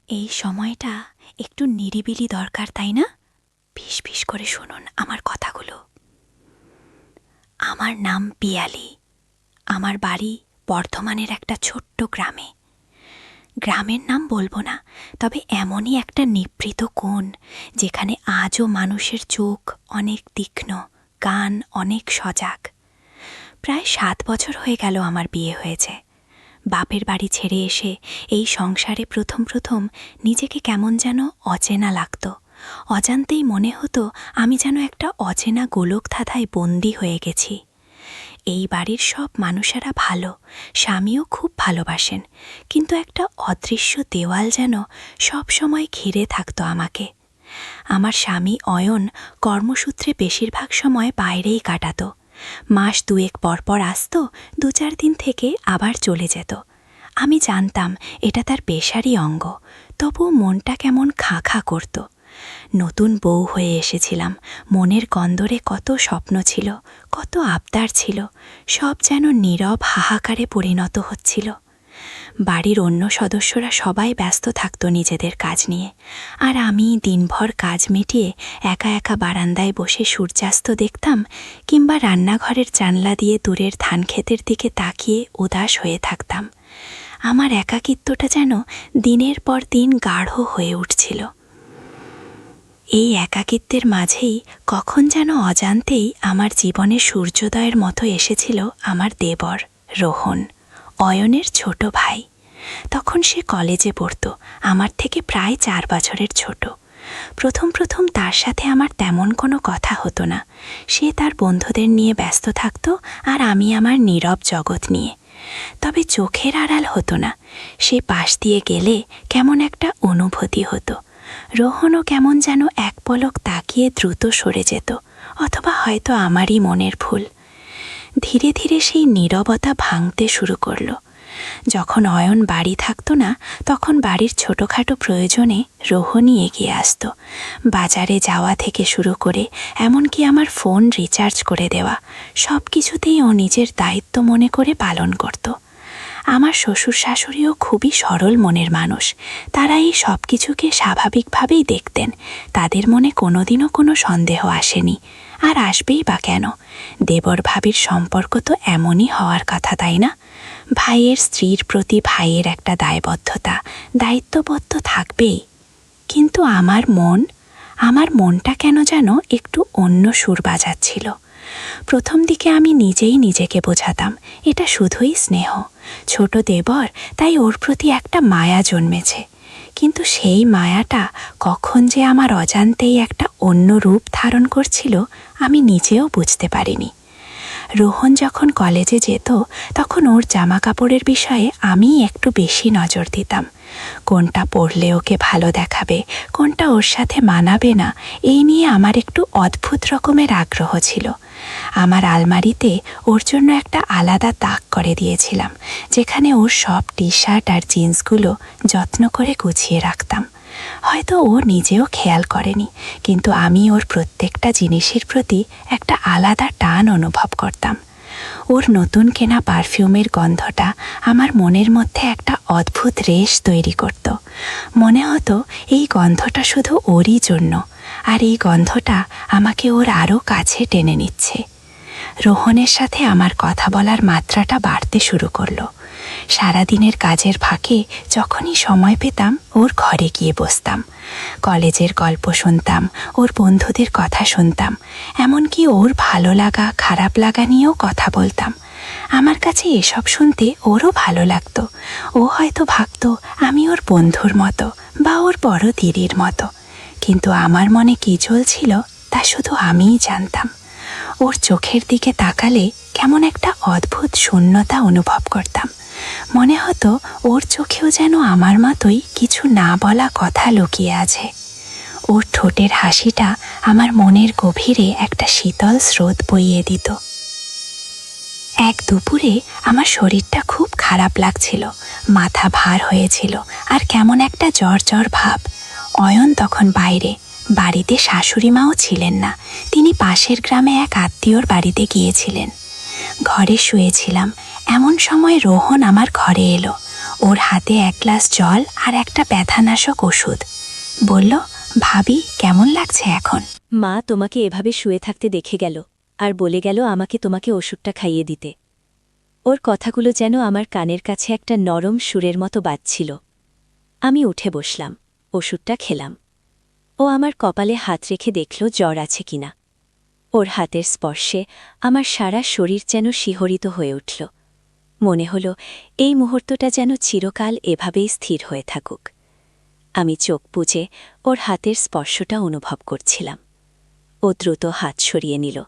এই সময়টা একটু নিরিবিলি দরকার, তাই না? ফিস করে শুনুন আমার কথাগুলো। আমার নাম পিয়ালি। আমার বাড়ি বর্ধমানের একটা ছোট্ট গ্রামে। গ্রামের নাম বলবো না, তবে এমনই একটা নিভৃত কোণ যেখানে আজও মানুষের চোখ অনেক তীক্ষ্ণ, গান অনেক সজাগ। প্রায় 7 বছর হয়ে গেল আমার বিয়ে হয়েছে। বাপের বাড়ি ছেড়ে এসে এই সংসারে প্রথম নিজেকে কেমন যেন অচেনা লাগত। অজান্তেই মনে হতো আমি যেন একটা অচেনা গোলক ধাঁধায় বন্দী হয়ে গেছি। এই বাড়ির সব মানুষেরা ভালো, স্বামীও খুব ভালোবাসেন, কিন্তু একটা অদৃশ্য দেওয়াল যেন সব সময় ঘিরে থাকতো আমাকে। আমার স্বামী অয়ন কর্মসূত্রে বেশিরভাগ সময় বাইরেই কাটাতো। মাস 2 পর আসত, 2-4 দিন থেকে আবার চলে যেত। আমি জানতাম এটা তার পেশারই অঙ্গ, তবুও মনটা কেমন খাঁ খাঁ করত। নতুন বউ হয়ে এসেছিলাম, মনের কন্দরে কত স্বপ্ন ছিল, কত আবদার ছিল, সব যেন নীরব হাহাকারে পরিণত হচ্ছিল। বাড়ির অন্য সদস্যরা সবাই ব্যস্ত থাকত নিজেদের কাজ নিয়ে, আর আমি দিনভর কাজ মিটিয়ে একা একা বারান্দায় বসে সূর্যাস্ত দেখতাম, কিংবা রান্নাঘরের জানলা দিয়ে দূরের ধানক্ষেতের দিকে তাকিয়ে উদাস হয়ে থাকতাম। আমার একাকিত্বটা যেন দিনের পর দিন গাঢ় হয়ে উঠছিল। এই একাকিত্বের মাঝেই কখন যেন অজান্তেই আমার জীবনে সূর্যোদয়ের মতো এসেছিল আমার দেবর রোহন, অয়নের ছোট ভাই। তখন সে কলেজে পড়ত, আমার থেকে প্রায় 4 বছরের ছোট। প্রথম তার সাথে আমার তেমন কোনো কথা হতো না। সে তার বন্ধুদের নিয়ে ব্যস্ত থাকত, আর আমি আমার নীরব জগৎ নিয়ে। তবে চোখের আড়াল হতো না, সে পাশ দিয়ে গেলে কেমন একটা অনুভূতি হতো। রোহনও কেমন যেন এক পলক তাকিয়ে দ্রুত সরে যেত, অথবা হয়তো আমারই মনের ভুল। ধীরে ধীরে সেই নীরবতা ভাঙতে শুরু করল। যখন অয়ন বাড়ি থাকতো না, তখন বাড়ির ছোটোখাটো প্রয়োজনে রোহনই এগিয়ে আসত। বাজারে যাওয়া থেকে শুরু করে এমনকি আমার ফোন রিচার্জ করে দেওয়া, সব কিছুতেই ও নিজের দায়িত্ব মনে করে পালন করত। আমার শ্বশুর শাশুড়িও খুবই সরল মনের মানুষ। তারা এই সব কিছুকে স্বাভাবিকভাবেই দেখতেন। তাদের মনে কোনোদিনও কোনো সন্দেহ আসেনি, আর আসবেই বা কেন? দেবর ভাবির সম্পর্ক তো এমনই হওয়ার কথা, তাই না? ভাইয়ের স্ত্রীর প্রতি ভাইয়ের একটা দায়বদ্ধতা, দায়িত্ববোধ তো থাকবেই। কিন্তু আমার মনটা কেন যেন একটু অন্য সুর বাজাচ্ছিল। প্রথম দিকে আমি নিজেই নিজেকে বোঝাতাম এটা শুধুই স্নেহ, ছোট দেবর, তাই ওর প্রতি একটা মায়া জন্মেছে। কিন্তু সেই মায়াটা কখন যে আমার অজান্তেই একটা অন্য রূপ ধারণ করছিল, আমি নিজেও বুঝতে পারিনি। রোহন যখন কলেজে যেত, তখন ওর জামা কাপড়ের বিষয়ে আমি একটু বেশি নজর দিতাম। কোনটা পরলে ওকে ভালো দেখাবে, কোনটা ওর সাথে মানাবে না, এই নিয়ে আমার একটু অদ্ভুত রকমের আগ্রহ ছিল। আমার আলমারিতে ওর জন্য একটা আলাদা তাক করে দিয়েছিলাম, যেখানে ওর সব টি শার্ট আর জিন্সগুলো যত্ন করে গুছিয়ে রাখতাম। হয়তো ও নিজেও খেয়াল করেনি, কিন্তু আমি ওর প্রত্যেকটা জিনিসের প্রতি একটা আলাদা টান অনুভব করতাম। ওর নতুন কেনা পারফিউমের গন্ধটা আমার মনের মধ্যে একটা অদ্ভুত রেশ তৈরি করত। মনে হতো এই গন্ধটা শুধু ওরই জন্য, আর এই গন্ধটা আমাকে ওর আরও কাছে টেনে নিচ্ছে। রোহনের সাথে আমার কথা বলার মাত্রাটা বাড়তে শুরু করলো। সারাদিনের কাজের ফাঁকে যখনই সময় পেতাম, ওর ঘরে গিয়ে বসতাম। কলেজের গল্প শুনতাম, ওর বন্ধুদের কথা শুনতাম, এমনকি ওর ভালো লাগা খারাপ লাগা নিয়েও কথা বলতাম। আমার কাছে এসব শুনতে ওরও ভালো লাগতো। ও হয়তো ভাবতো আমি ওর বন্ধুর মতো বা ওর বড় দিদির মতো, কিন্তু আমার মনে কী চলছিল তা শুধু আমিই জানতাম। ওর চোখের দিকে তাকালে কেমন একটা অদ্ভুত শূন্যতা অনুভব করতাম। মনে হতো ওর চোখেও যেন আমার মতোই কিছু না বলা কথা লুকিয়ে আছে। ওর ঠোঁটের হাসিটা আমার মনের গভীরে একটা শীতল স্রোত বইয়ে দিত। এক দুপুরে আমার শরীরটা খুব খারাপ লাগছিল, মাথা ভার হয়েছিল, আর কেমন একটা জ্বর জ্বর ভাব। অয়ন তখন বাইরে, বাড়িতে শাশুড়ি মাও ছিলেন না। তিনি পাশের গ্রামে এক আত্মীয়র বাড়িতে গিয়েছিলেন। ঘরে শুয়েছিলাম, এমন সময় রোহন আমার ঘরে এলো। ওর হাতে এক গ্লাস জল আর একটা ব্যথানাশক ওষুধ। বলল, ভাবি কেমন লাগছে এখন? মা তোমাকে এভাবে শুয়ে থাকতে দেখে গেল আর বলে গেল আমাকে তোমাকে ওষুধটা খাইয়ে দিতে। ওর কথাগুলো যেন আমার কানের কাছে একটা নরম সুরের মতো বাজছিল। আমি উঠে বসলাম, ওষুধটা খেলাম। ও আমার কপালে হাত রেখে দেখল জ্বর আছে কিনা। ওর হাতের স্পর্শে আমার সারা শরীর যেন শিহরিত হয়ে উঠল। মনে হল এই মুহূর্তটা যেন চিরকাল এভাবেই স্থির হয়ে থাকুক। আমি চোখ বুজে ওর হাতের স্পর্শটা অনুভব করছিলাম। ও দ্রুত হাত সরিয়ে নিল,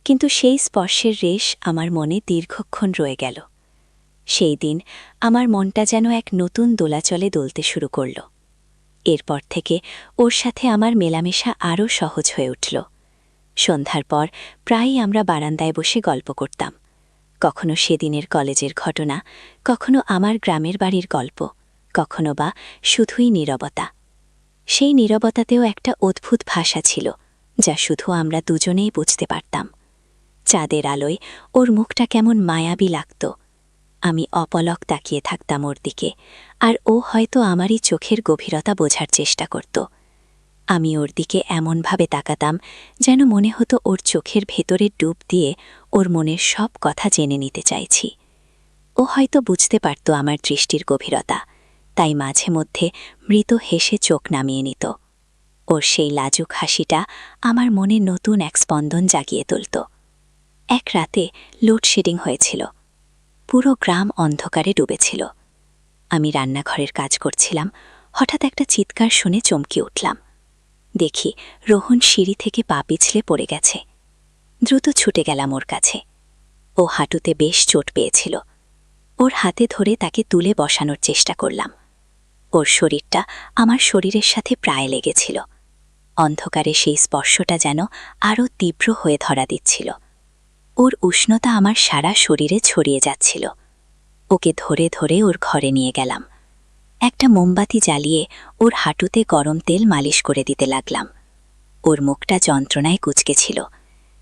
কিন্তু সেই স্পর্শের রেশ আমার মনে দীর্ঘক্ষণ রয়ে গেল। সেই দিন আমার মনটা যেন এক নতুন দোলাচলে দুলতে শুরু করল। এরপর থেকে ওর সাথে আমার মেলামেশা আরও সহজ হয়ে উঠল। সন্ধ্যার পর প্রায়ই আমরা বারান্দায় বসে গল্প করতাম। কখনো সেদিনের কলেজের ঘটনা, কখনো আমার গ্রামের বাড়ির গল্প, কখনো বা শুধুই নীরবতা। সেই নীরবতাতেও একটা অদ্ভুত ভাষা ছিল, যা শুধু আমরা দুজনেই বুঝতে পারতাম। চাঁদের আলোয় ওর মুখটা কেমন মায়াবী লাগত। আমি অপলক তাকিয়ে থাকতাম ওর দিকে, আর ও হয়তো আমারই চোখের গভীরতা বোঝার চেষ্টা করত। আমি ওর দিকে এমনভাবে তাকাতাম যেন মনে হতো ওর চোখের ভেতরে ডুব দিয়ে ওর মনের সব কথা জেনে নিতে চাইছি। ও হয়তো বুঝতে পারত আমার দৃষ্টির গভীরতা, তাই মাঝে মধ্যে মৃত হেসে চোখ নামিয়ে নিত। ওর সেই লাজুক হাসিটা আমার মনে নতুন এক স্পন্দন জাগিয়ে তুলত। এক রাতে লোডশেডিং হয়েছিল। পুরো গ্রাম অন্ধকারে ডুবেছিল। আমি রান্নাঘরের কাজ করছিলাম, হঠাৎ একটা চিৎকার শুনে চমকে উঠলাম। দেখি রোহন সিঁড়ি থেকে পা পিছলে পড়ে গেছে। দ্রুত ছুটে গেলাম ওর কাছে। ও হাঁটুতে বেশ চোট পেয়েছিল। ওর হাতে ধরে তাকে তুলে বসানোর চেষ্টা করলাম। ওর শরীরটা আমার শরীরের সাথে প্রায় লেগেছিল। অন্ধকারে সেই স্পর্শটা যেন আরও তীব্র হয়ে ধরা দিচ্ছিল। ওর উষ্ণতা আমার সারা শরীরে ছড়িয়ে যাচ্ছিল। ওকে ধরে ধরে ওর ঘরে নিয়ে গেলাম। একটা মোমবাতি জ্বালিয়ে ওর হাঁটুতে গরম তেল মালিশ করে দিতে লাগলাম। ওর মুখটা যন্ত্রণায় কুঁচকেছিল,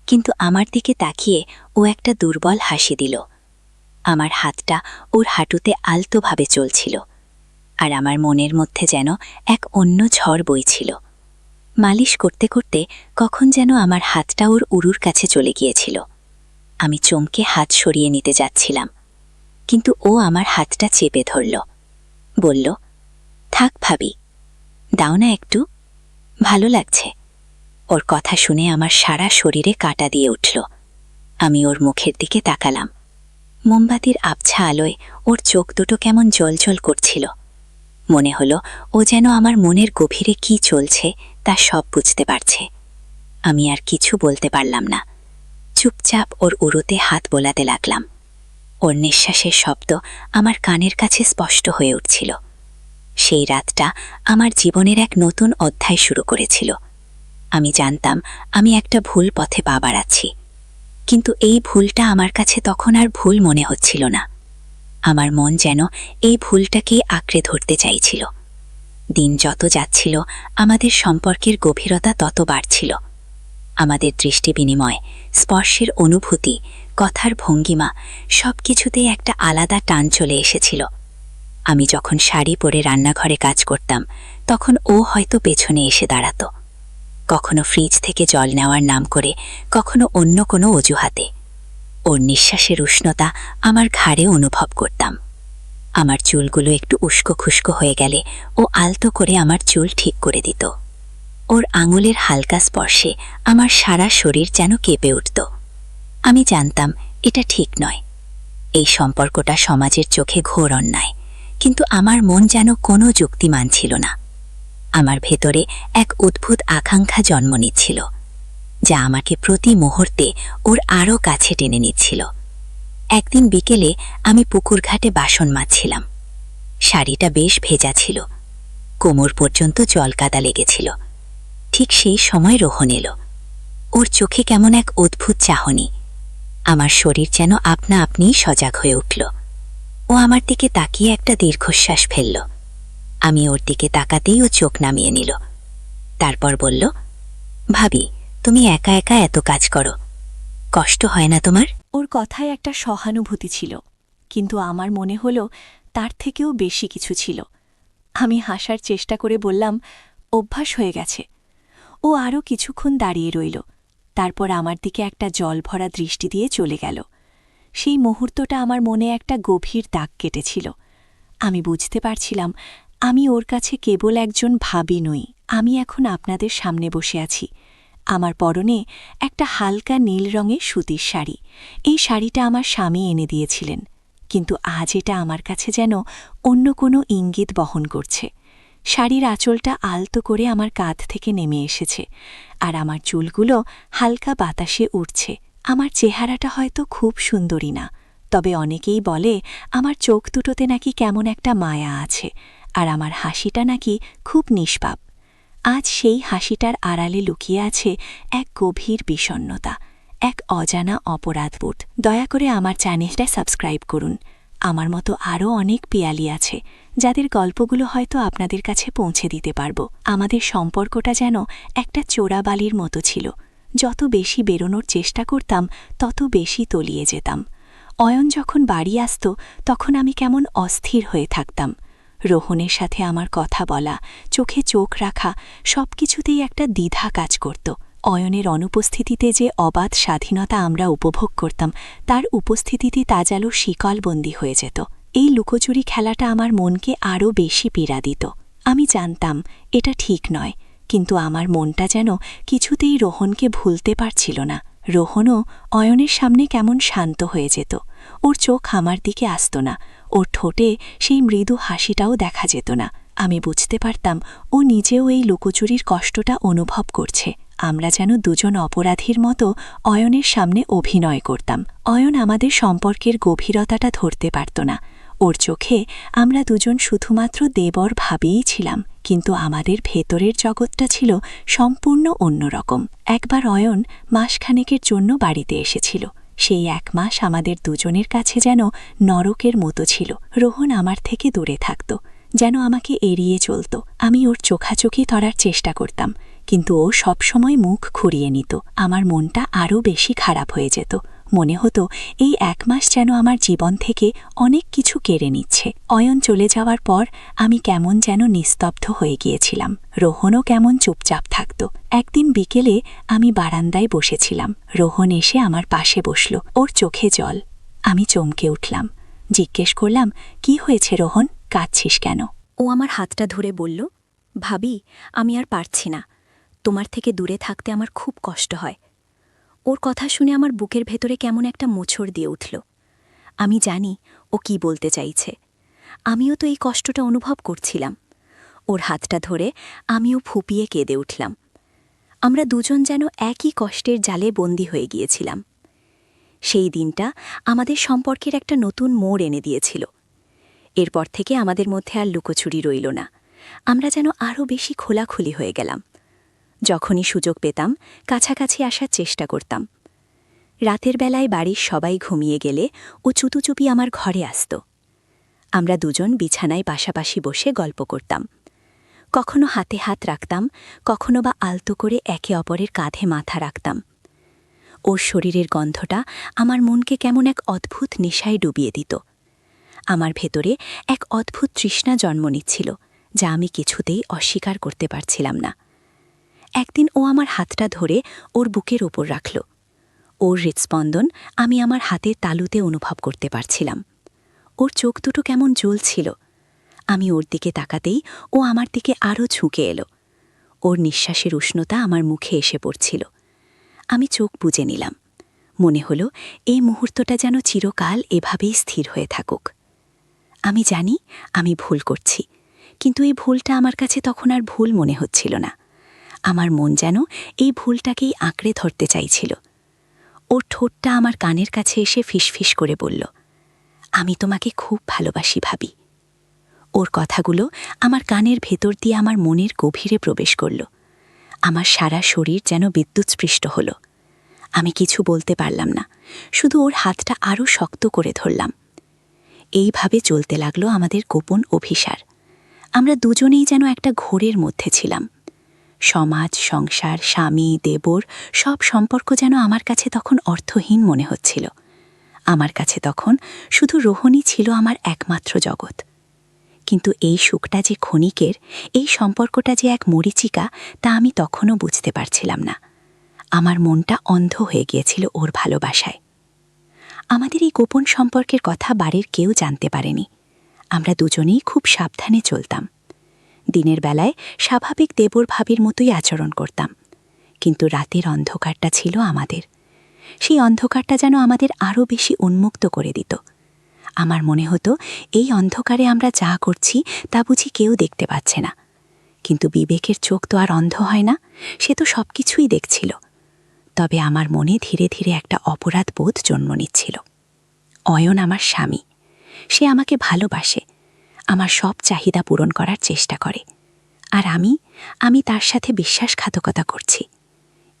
কিন্তু আমার দিকে তাকিয়ে ও একটা দুর্বল হাসি দিল। আমার হাতটা ওর হাঁটুতে আলতোভাবে চলছিল, আর আমার মনের মধ্যে যেন এক অন্য ঝড় বইছিল। মালিশ করতে করতে কখন যেন আমার হাতটা ওর উরুর কাছে চলে গিয়েছিল। আমি চমকে হাত সরিয়ে নিতে যাচ্ছিলাম, কিন্তু ও আমার হাতটা চেপে ধরল। বলল, থাক ভাবি, দাও না একটু, ভালো লাগছে। ওর কথা শুনে আমার সারা শরীরে কাঁটা দিয়ে উঠল। আমি ওর মুখের দিকে তাকালাম। মোমবাতির আবছা আলোয় ওর চোখ দুটো কেমন জ্বলজ্বল করছিল। মনে হলো ও যেন আমার মনের গভীরে কি চলছে তা সব বুঝতে পারছে। আমি আর কিছু বলতে পারলাম না। চুপচাপ ওর উরুতে হাত বোলাতে লাগলাম। ওর নিঃশ্বাসের শব্দ আমার কানের কাছে স্পষ্ট হয়ে উঠছিল। সেই রাতটা আমার জীবনের এক নতুন অধ্যায় শুরু করেছিল। আমি জানতাম আমি একটা ভুল পথে পা বাড়াচ্ছি, কিন্তু এই ভুলটা আমার কাছে তখন আর ভুল মনে হচ্ছিল না। আমার মন যেন এই ভুলটাকেই আঁকড়ে ধরতে চাইছিল। দিন যত যাচ্ছিল আমাদের সম্পর্কের গভীরতা তত বাড়ছিল। আমাদের দৃষ্টি বিনিময়, স্পর্শের অনুভূতি, কথার ভঙ্গিমা সবকিছুতেই একটা আলাদা টান চলে এসেছিল। আমি যখন শাড়ি পরে রান্নাঘরে কাজ করতাম, তখন ও হয়তো পেছনে এসে দাঁড়াত। কখনো ফ্রিজ থেকে জল নেওয়ার নাম করে, কখনো অন্য কোনো অজুহাতে। ওর নিঃশ্বাসের উষ্ণতা আমার ঘাড়ে অনুভব করতাম। আমার চুলগুলো একটু উস্কো খুস্কো হয়ে গেলে ও আলতো করে আমার চুল ঠিক করে দিত। ওর আঙুলের হালকা স্পর্শে আমার সারা শরীর যেন কেঁপে উঠত। আমি জানতাম এটা ঠিক নয়, এই সম্পর্কটা সমাজের চোখে ঘোর অন্যায়, কিন্তু আমার মন যেন কোনো যুক্তি মানছিল না। আমার ভেতরে এক অদ্ভুত আকাঙ্ক্ষা জন্ম নিচ্ছিল, যা আমাকে প্রতি মুহূর্তে ওর আরও কাছে টেনে নিচ্ছিল। একদিন বিকেলে আমি পুকুর ঘাটে বাসন মাজছিলাম। শাড়িটা বেশ ভেজা ছিল, কোমর পর্যন্ত জলকাদা লেগেছিল। ঠিক সেই সময় রোহন এলো। ওর চোখে কেমন এক অদ্ভুত চাহনি। আমার শরীর যেন আপনা আপনিই সজাগ হয়ে উঠল। ও আমার দিকে তাকিয়ে একটা দীর্ঘশ্বাস ফেলল। আমি ওর দিকে তাকাতেই ও চোখ নামিয়ে নিল। তারপর বলল, ভাবি, তুমি একা একা এত কাজ করো, কষ্ট হয় না তোমার? ওর কথায় একটা সহানুভূতি ছিল, কিন্তু আমার মনে হলো তার থেকেও বেশি কিছু ছিল। আমি হাসার চেষ্টা করে বললাম, অভ্যাস হয়ে গেছে। ও আরও কিছুক্ষণ দাঁড়িয়ে রইল, তারপর আমার দিকে একটা জলভরা দৃষ্টি দিয়ে চলে গেল। সেই মুহূর্তটা আমার মনে একটা গভীর দাগ কেটেছিল। আমি বুঝতে পারছিলাম আমি ওর কাছে কেবল একজন ভাবি নই, আমি এখন আপনাদের সামনে বসে আছি। আমার পরনে একটা হালকা নীল রঙের সুতির শাড়ি। এই শাড়িটা আমার স্বামী এনে দিয়েছিলেন, কিন্তু আজ এটা আমার কাছে যেন অন্য কোনো ইঙ্গিত বহন করছে। শাড়ির আঁচলটা আলতো করে আমার কাঁধ থেকে নেমে এসেছে, আর আমার চুলগুলো হালকা বাতাসে উড়ছে। আমার চেহারাটা হয়তো খুব সুন্দরী না, তবে অনেকেই বলে আমার চোখ দুটোতে নাকি কেমন একটা মায়া আছে, আর আমার হাসিটা নাকি খুব নিষ্পাপ। আজ সেই হাসিটার আড়ালে লুকিয়ে আছে এক গভীর বিষণ্ণতা, এক অজানা অপরাধবোধ। দয়া করে আমার চ্যানেলটা সাবস্ক্রাইব করুন। আমার মতো আরও অনেক পিয়ালি আছে যাদের গল্পগুলো হয়তো আপনাদের কাছে পৌঁছে দিতে পারব। আমাদের সম্পর্কটা যেন একটা চোরাবালির মতো ছিল। যত বেশি বেরোনোর চেষ্টা করতাম তত বেশি তলিয়ে যেতাম। অয়ন যখন বাড়ি আসত তখন আমি কেমন অস্থির হয়ে থাকতাম। রোহনের সাথে আমার কথা বলা, চোখে চোখ রাখা, সবকিছুতেই একটা দ্বিধা কাজ করত। অয়নের অনুপস্থিতিতে যে অবাধ স্বাধীনতা আমরা উপভোগ করতাম, তার উপস্থিতিতে তা যেন শিকলবন্দী হয়ে যেত। এই লুকোচুরি খেলাটা আমার মনকে আরও বেশি পীড়া দিত। আমি জানতাম এটা ঠিক নয়, কিন্তু আমার মনটা যেন কিছুতেই রোহনকে ভুলতে পারছিল না। রোহনও অয়নের সামনে কেমন শান্ত হয়ে যেত। ওর চোখ আমার দিকে আসত না, ওর ঠোঁটে সেই মৃদু হাসিটাও দেখা যেত না। আমি বুঝতে পারতাম ও নিজেও এই লুকোচুরির কষ্টটা অনুভব করছে। আমরা যেন দুজন অপরাধীর মতো অয়নের সামনে অভিনয় করতাম। অয়ন আমাদের সম্পর্কের গভীরতাটা ধরতে পারত না। ওর চোখে আমরা দুজন শুধুমাত্র দেবর ভাবেই ছিলাম, কিন্তু আমাদের ভেতরের জগৎটা ছিল সম্পূর্ণ অন্যরকম। একবার অয়ন মাসখানেকের জন্য বাড়িতে এসেছিল। সেই 1 মাস আমাদের দুজনের কাছে যেন নরকের মতো ছিল। রোহন আমার থেকে দূরে থাকত, যেন আমাকে এড়িয়ে চলত। আমি ওর চোখাচোখি ধরার চেষ্টা করতাম, কিন্তু ও সবসময় মুখ ঘুরিয়ে নিত। আমার মনটা আরও বেশি খারাপ হয়ে যেত। মনে হতো এই 1 মাস যেন আমার জীবন থেকে অনেক কিছু কেড়ে নিচ্ছে। অয়ন চলে যাওয়ার পর আমি কেমন যেন নিস্তব্ধ হয়ে গিয়েছিলাম। রোহনও কেমন চুপচাপ থাকত। একদিন বিকেলে আমি বারান্দায় বসেছিলাম। রোহন এসে আমার পাশে বসল, ওর চোখে জল। আমি চমকে উঠলাম। জিজ্ঞেস করলাম, কি হয়েছে রোহন, কাঁদছিস কেন? ও আমার হাতটা ধরে বলল, ভাবি, আমি আর পারছি না, তোমার থেকে দূরে থাকতে আমার খুব কষ্ট হয়। ওর কথা শুনে আমার বুকের ভেতরে কেমন একটা মোচড় দিয়ে উঠল। আমি জানি ও কি বলতে চাইছে। আমিও তো এই কষ্টটা অনুভব করছিলাম। ওর হাতটা ধরে আমিও ফুপিয়ে কেঁদে উঠলাম। আমরা দুজন যেন একই কষ্টের জালে বন্দী হয়ে গিয়েছিলাম। সেই দিনটা আমাদের সম্পর্কের একটা নতুন মোড় এনে দিয়েছিল। এরপর থেকে আমাদের মধ্যে আর লুকোচুরি রইল না। আমরা যেন আরও বেশি খোলাখুলি হয়ে গেলাম। যখনই সুযোগ পেতাম কাছাকাছি আসার চেষ্টা করতাম। রাতের বেলায় বাড়ির সবাই ঘুমিয়ে গেলে ও চুতুচুপি আমার ঘরে আসত। আমরা দুজন বিছানায় পাশাপাশি বসে গল্প করতাম। কখনো হাতে হাত রাখতাম, কখনো বা আলতো করে একে অপরের কাঁধে মাথা রাখতাম। ওর শরীরের গন্ধটা আমার মনকে কেমন এক অদ্ভুত নেশায় ডুবিয়ে দিত। আমার ভেতরে এক অদ্ভুত তৃষ্ণা জন্ম নিচ্ছিল, যা আমি কিছুতেই অস্বীকার করতে পারছিলাম না। একদিন ও আমার হাতটা ধরে ওর বুকের ওপর রাখল। ওর হৃৎস্পন্দন আমি আমার হাতের তালুতে অনুভব করতে পারছিলাম। ওর চোখ দুটো কেমন জ্বলছিল। আমি ওর দিকে তাকাতেই ও আমার দিকে আরও ঝুঁকে এলো। ওর নিঃশ্বাসের উষ্ণতা আমার মুখে এসে পড়ছিল। আমি চোখ বুজে নিলাম। মনে হলো এই মুহূর্তটা যেন চিরকাল এভাবেই স্থির হয়ে থাকুক। আমি জানি আমি ভুল করছি, কিন্তু এই ভুলটা আমার কাছে তখন আর ভুল মনে হচ্ছিল না। আমার মন যেন এই ভুলটাকেই আঁকড়ে ধরতে চাইছিল। ওর ঠোঁটটা আমার কানের কাছে এসে ফিসফিস করে বলল, আমি তোমাকে খুব ভালোবাসি ভাবি। ওর কথাগুলো আমার কানের ভেতর দিয়ে আমার মনের গভীরে প্রবেশ করল। আমার সারা শরীর যেন বিদ্যুৎস্পৃষ্ট হল। আমি কিছু বলতে পারলাম না, শুধু ওর হাতটা আরও শক্ত করে ধরলাম। এইভাবে চলতে লাগলো আমাদের গোপন অভিসার। আমরা দুজনেই যেন একটা ঘোরের মধ্যে ছিলাম। সমাজ, সংসার, স্বামী, দেবর, সব সম্পর্ক যেন আমার কাছে তখন অর্থহীন মনে হচ্ছিল। আমার কাছে তখন শুধু রোহনই ছিল আমার একমাত্র জগৎ। কিন্তু এই সুখটা যে ক্ষণিকের, এই সম্পর্কটা যে এক মরীচিকা, তা আমি তখনও বুঝতে পারছিলাম না। আমার মনটা অন্ধ হয়ে গিয়েছিল ওর ভালোবাসায়। আমাদের এই গোপন সম্পর্কের কথা বাড়ির কেউ জানতে পারেনি। আমরা দুজনেই খুব সাবধানে চলতাম। দিনের বেলায় স্বাভাবিক দেবর ভাবির মতোই আচরণ করতাম, কিন্তু রাতের অন্ধকারটা ছিল আমাদের। সেই অন্ধকারটা যেন আমাদের আরও বেশি উন্মুক্ত করে দিত। আমার মনে হতো এই অন্ধকারে আমরা যা করছি তা বুঝি কেউ দেখতে পাচ্ছে না। কিন্তু বিবেকের চোখ তো আর অন্ধ হয় না, সে তো সব কিছুই দেখছিল। তবে আমার মনে ধীরে ধীরে একটা অপরাধ বোধ জন্ম নিচ্ছিল। অয়ন আমার স্বামী, সে আমাকে ভালোবাসে, আমার সব চাহিদা পূরণ করার চেষ্টা করে, আর আমি তার সাথে বিশ্বাসঘাতকতা করছি।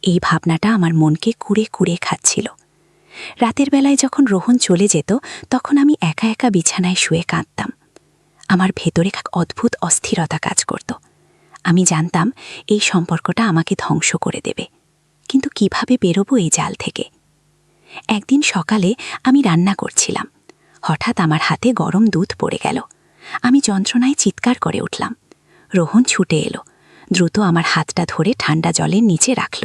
এই ভাবনাটা আমার মনকে কুড়ে কুড়ে খাচ্ছিল। রাতের বেলায় যখন রোহন চলে যেত, তখন আমি একা একা বিছানায় শুয়ে কাঁদতাম। আমার ভেতরে এক অদ্ভুত অস্থিরতা কাজ করত। আমি জানতাম এই সম্পর্কটা আমাকে ধ্বংস করে দেবে, কিন্তু কিভাবে বেরোবো এই জাল থেকে? একদিন সকালে আমি রান্না করছিলাম, হঠাৎ আমার হাতে গরম দুধ পড়ে গেল। আমি যন্ত্রণায় চিৎকার করে উঠলাম। রোহন ছুটে এলো, দ্রুত আমার হাতটা ধরে ঠান্ডা জলের নিচে রাখল।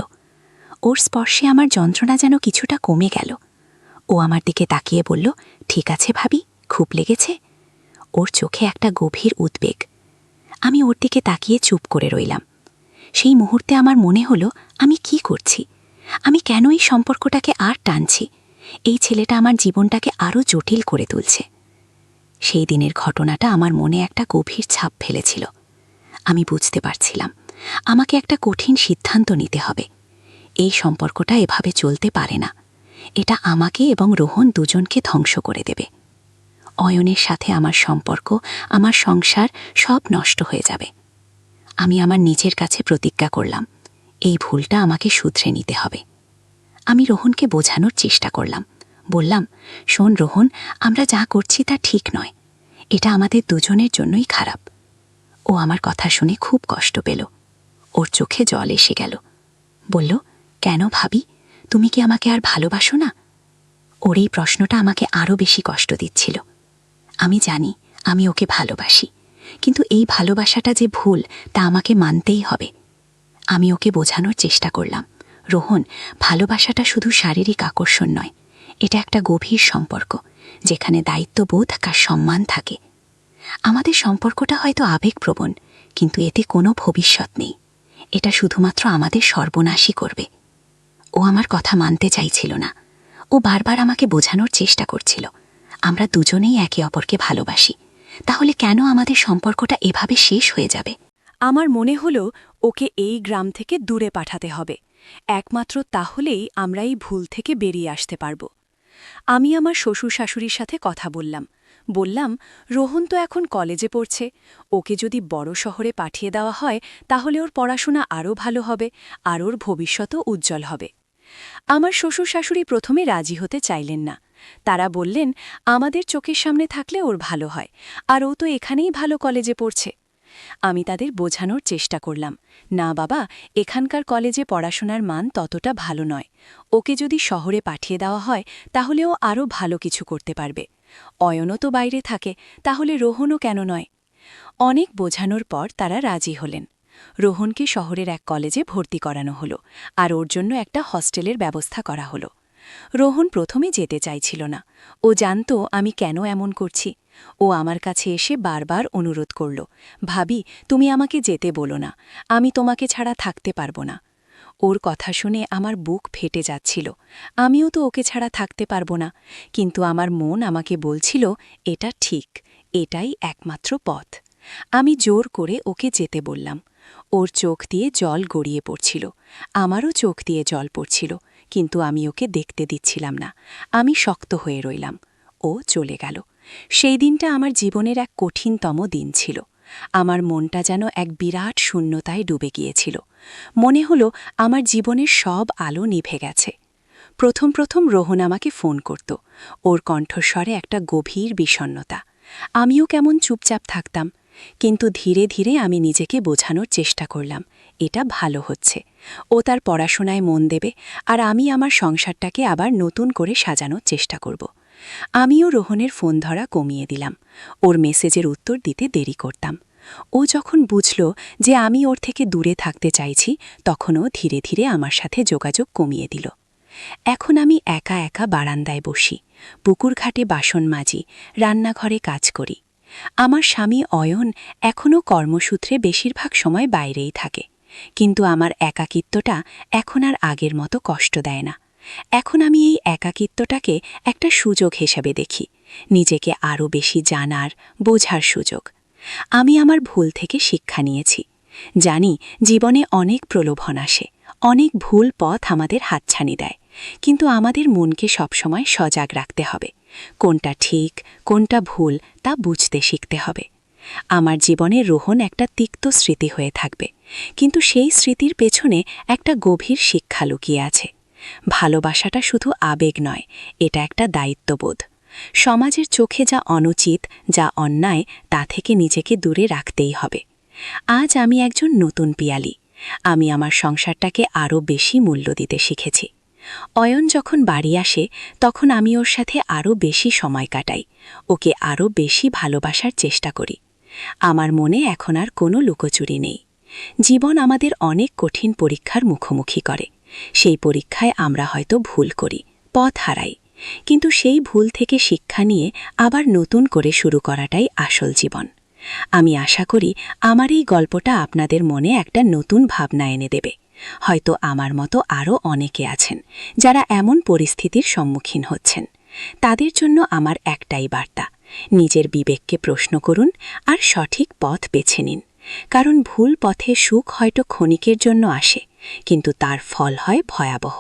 ওর স্পর্শে আমার যন্ত্রণা যেন কিছুটা কমে গেল। ও আমার দিকে তাকিয়ে বলল, ঠিক আছে ভাবি, খুব লেগেছে? ওর চোখে একটা গভীর উদ্বেগ। আমি ওর দিকে তাকিয়ে চুপ করে রইলাম। সেই মুহূর্তে আমার মনে হলো, আমি কি করছি? আমি কেন এই সম্পর্কটাকে আর টানছি? এই ছেলেটা আমার জীবনটাকে আরও জটিল করে তুলছে। সেই দিনের ঘটনাটা আমার মনে একটা গভীর ছাপ ফেলেছিল। আমি বুঝতে পারছিলাম আমাকে একটা কঠিন সিদ্ধান্ত নিতে হবে। এই সম্পর্কটা এভাবে চলতে পারে না। এটা আমাকে এবং রোহন দুজনকে ধ্বংস করে দেবে। অয়নের সাথে আমার সম্পর্ক, আমার সংসার সব নষ্ট হয়ে যাবে। আমি আমার নিজের কাছে প্রতিজ্ঞা করলাম, এই ভুলটা আমাকে শুধরে নিতে হবে। আমি রোহনকে বোঝানোর চেষ্টা করলাম। বললাম, শোন রোহন, আমরা যা করছি তা ঠিক নয়। এটা আমাদের দুজনের জন্যই খারাপ। ও আমার কথা শুনে খুব কষ্ট পেল। ওর চোখে জল এসে গেল। বলল, কেন ভাবি, তুমি কি আমাকে আর ভালোবাসো না? ওর এই প্রশ্নটা আমাকে আরও বেশি কষ্ট দিচ্ছিল। আমি জানি আমি ওকে ভালোবাসি, কিন্তু এই ভালোবাসাটা যে ভুল তা আমাকে মানতেই হবে। আমি ওকে বোঝানোর চেষ্টা করলাম, রোহন, ভালোবাসাটা শুধু শারীরিক আকর্ষণ নয়, এটা একটা গভীর সম্পর্ক, যেখানে দায়িত্ববোধ আর সম্মান থাকে। আমাদের সম্পর্কটা হয়তো আবেগপ্রবণ, কিন্তু এতে কোনো ভবিষ্যৎ নেই। এটা শুধুমাত্র আমাদের সর্বনাশই করবে। ও আমার কথা মানতে চাইছিল না। ও বারবার আমাকে বোঝানোর চেষ্টা করছিল, আমরা দুজনেই একে অপরকে ভালোবাসি। তাহলে কেন আমাদের সম্পর্কটা এভাবে শেষ হয়ে যাবে? আমার মনে হলো ওকে এই গ্রাম থেকে দূরে পাঠাতে হবে। একমাত্র তাহলেই আমরা এই ভুল থেকে বেরিয়ে আসতে পারব। আমি আমার শ্বশুর শাশুড়ির সাথে কথা বললাম, রোহন তো এখন কলেজে পড়ছে, ওকে যদি বড় শহরে পাঠিয়ে দেওয়া হয় তাহলে ওর পড়াশোনা আরও ভালো হবে, আর ওর ভবিষ্যতও উজ্জ্বল হবে। আমার শ্বশুর শাশুড়ি প্রথমে রাজি হতে চাইলেন না। তারা বললেন, আমাদের চোখের সামনে থাকলে ওর ভালো হয়, আর ও তো এখানেই ভালো কলেজে পড়ছে। আমি তাদের বোঝানোর চেষ্টা করলাম, না বাবা, এখানকার কলেজে পড়াশোনার মান ততটা ভালো নয়। ওকে যদি শহরে পাঠিয়ে দেওয়া হয় তাহলে ও আরও ভালো কিছু করতে পারবে। অয়নও তো বাইরে থাকে, তাহলে রোহনও কেন নয়? অনেক বোঝানোর পর তারা রাজি হলেন। রোহনকে শহরের এক কলেজে ভর্তি করানো হলো, আর ওর জন্য একটা হস্টেলের ব্যবস্থা করা হলো। রোহন প্রথমে যেতে চাইছিল না। ও জানত আমি কেন এমন করছি। ও আমার কাছে এসে বারবার অনুরোধ করল, ভাবি, তুমি আমাকে যেতে বলো না, আমি তোমাকে ছাড়া থাকতে পারবো না। ওর কথা শুনে আমার বুক ফেটে যাচ্ছিল। আমিও তো ওকে ছাড়া থাকতে পারবো না, কিন্তু আমার মন আমাকে বলছিল, এটা ঠিক, এটাই একমাত্র পথ। আমি জোর করে ওকে যেতে বললাম। ওর চোখ দিয়ে জল গড়িয়ে পড়ছিল, আমারও চোখ দিয়ে জল পড়ছিল, কিন্তু আমি ওকে দেখতে দিচ্ছিলাম না। আমি শক্ত হয়ে রইলাম। ও চলে গেল। সেই দিনটা আমার জীবনের এক কঠিনতম দিন ছিল। আমার মনটা যেন এক বিরাট শূন্যতায় ডুবে গিয়েছিল। মনে হলো আমার জীবনের সব আলো নিভে গেছে। প্রথম প্রথম রোহন আমাকে ফোন করত। ওর কণ্ঠস্বরে একটা গভীর বিষণ্ণতা। আমিও কেমন চুপচাপ থাকতাম, কিন্তু ধীরে ধীরে আমি নিজেকে বোঝানোর চেষ্টা করলাম, এটা ভালো হচ্ছে। ও তার পড়াশোনায় মন দেবে, আর আমি আমার সংসারটাকে আবার নতুন করে সাজানোর চেষ্টা করব। আমিও রোহনের ফোন ধরা কমিয়ে দিলাম। ওর মেসেজের উত্তর দিতে দেরি করতাম। ও যখন বুঝল যে আমি ওর থেকে দূরে থাকতে চাইছি, তখন ও ধীরে ধীরে আমার সাথে যোগাযোগ কমিয়ে দিল। এখন আমি একা একা বারান্দায় বসি, পুকুর ঘাটে বাসন মাজি, রান্নাঘরে কাজ করি। আমার স্বামী অয়ন এখনও কর্মসূত্রে বেশিরভাগ সময় বাইরেই থাকে, কিন্তু আমার একাকিত্বটা এখন আর আগের মতো কষ্ট দেয় না। এখন আমি এই একাকিত্বটাকে একটা সুযোগ হিসেবে দেখি, নিজেকে আরও বেশি জানার, বোঝার সুযোগ। আমি আমার ভুল থেকে শিক্ষা নিয়েছি। জানি জীবনে অনেক প্রলোভন আসে, অনেক ভুল পথ আমাদের হাতছানি দেয়, কিন্তু আমাদের মনকে সবসময় সজাগ রাখতে হবে। কোনটা ঠিক, কোনটা ভুল তা বুঝতে শিখতে হবে। আমার জীবনে রোহন একটা তিক্ত স্মৃতি হয়ে থাকবে, কিন্তু সেই স্মৃতির পেছনে একটা গভীর শিক্ষা লুকিয়ে আছে। ভালোবাসাটা শুধু আবেগ নয়, এটা একটা দায়িত্ববোধ। সমাজের চোখে যা অনুচিত, যা অন্যায়, তা থেকে নিজেকে দূরে রাখতেই হবে। আজ আমি একজন নতুন পিয়ালি। আমি আমার সংসারটাকে আরও বেশি মূল্য দিতে শিখেছি। অয়ন যখন বাড়ি আসে, তখন আমি ওর সাথে আরও বেশি সময় কাটাই, ওকে আরও বেশি ভালোবাসার চেষ্টা করি। আমার মনে এখন আর কোনো লুকোচুরি নেই। জীবন আমাদের অনেক কঠিন পরীক্ষার মুখোমুখি করে। সেই পরীক্ষায় আমরা হয়তো ভুল করি, পথ হারাই, কিন্তু সেই ভুল থেকে শিক্ষা নিয়ে আবার নতুন করে শুরু করাটাই আসল জীবন। আমি আশা করি আমার এই গল্পটা আপনাদের মনে একটা নতুন ভাবনা এনে দেবে। হয়তো আমার মতো আরও অনেকে আছেন যারা এমন পরিস্থিতির সম্মুখীন হচ্ছেন। তাদের জন্য আমার একটাই বার্তা: নিজের বিবেককে প্রশ্ন করুন আর সঠিক পথ বেছে নিন। কারণ ভুল পথে সুখ হয়তো ক্ষণিকের জন্য আসে, কিন্তু তার ফল হয় ভয়াবহ।